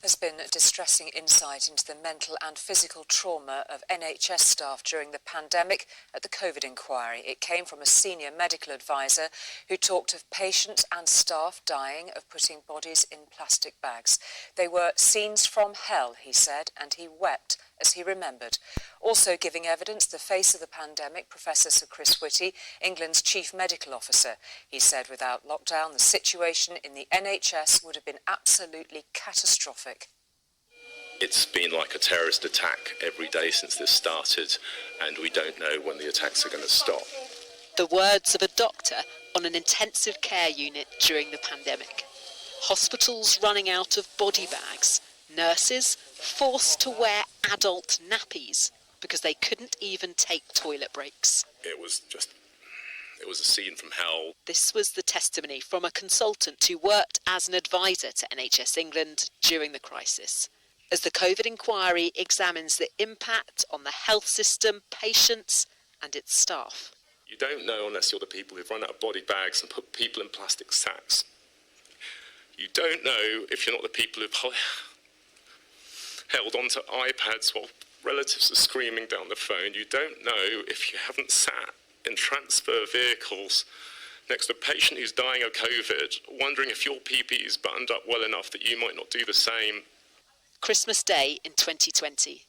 There's been a distressing insight into the mental and physical trauma of NHS staff during the pandemic at the Covid inquiry. It came from a senior medical advisor who talked of patients and staff dying of putting bodies in plastic bags. They were scenes from hell, he said, and he wept as he remembered. Also giving evidence, the face of the pandemic, Professor Sir Chris Whitty, England's chief medical officer. He said without lockdown, the situation in the NHS would have been absolutely catastrophic. It's been like a terrorist attack every day since this started, and we don't know when the attacks are going to stop. The words of a doctor on an intensive care unit during the pandemic. Hospitals running out of body bags. Nurses forced to wear adult nappies because they couldn't even take toilet breaks. It was a scene from hell. This was the testimony from a consultant who worked as an advisor to NHS England during the crisis, as the Covid inquiry examines the impact on the health system, patients and its staff. You don't know unless you're the people who've run out of body bags and put people in plastic sacks. You don't know if you're not the people who've held onto iPads while relatives are screaming down the phone. You don't know if you haven't sat in transfer vehicles next to a patient who's dying of COVID, wondering if your PPE is buttoned up well enough that you might not do the same. Christmas Day in 2020.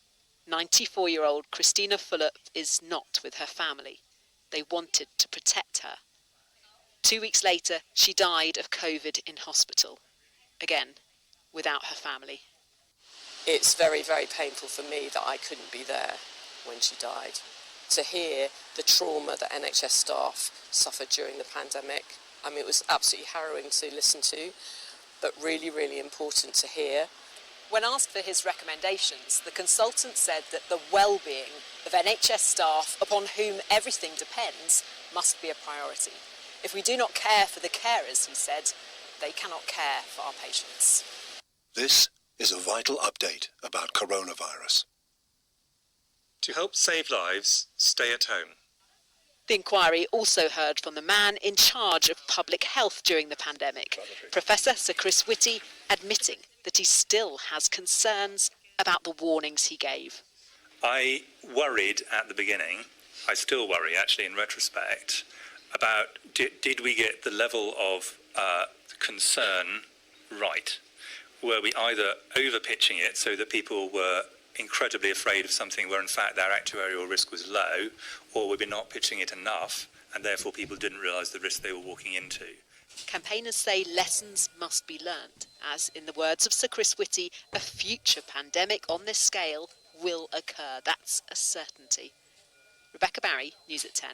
94-year-old Christina Fulop is not with her family. They wanted to protect her. 2 weeks later, she died of COVID in hospital. Again, without her family. It's very, very painful for me that I couldn't be there when she died. To hear the trauma that NHS staff suffered during the pandemic, I mean, it was absolutely harrowing to listen to, but really, really important to hear. When asked for his recommendations, the consultant said that the well-being of NHS staff, upon whom everything depends, must be a priority. If we do not care for the carers, he said, they cannot care for our patients. This is a vital update about coronavirus. To help save lives, stay at home. The inquiry also heard from the man in charge of public health during the pandemic, Professor Sir Chris Whitty, admitting that he still has concerns about the warnings he gave. I worried at the beginning, I still worry actually in retrospect, about did we get the level of concern right? Were we either over-pitching it so that people were incredibly afraid of something where in fact their actuarial risk was low, or were we not pitching it enough and therefore people didn't realise the risk they were walking into? Campaigners say lessons must be learned, as, in the words of Sir Chris Whitty, a future pandemic on this scale will occur. That's a certainty. Rebecca Barry, News at 10.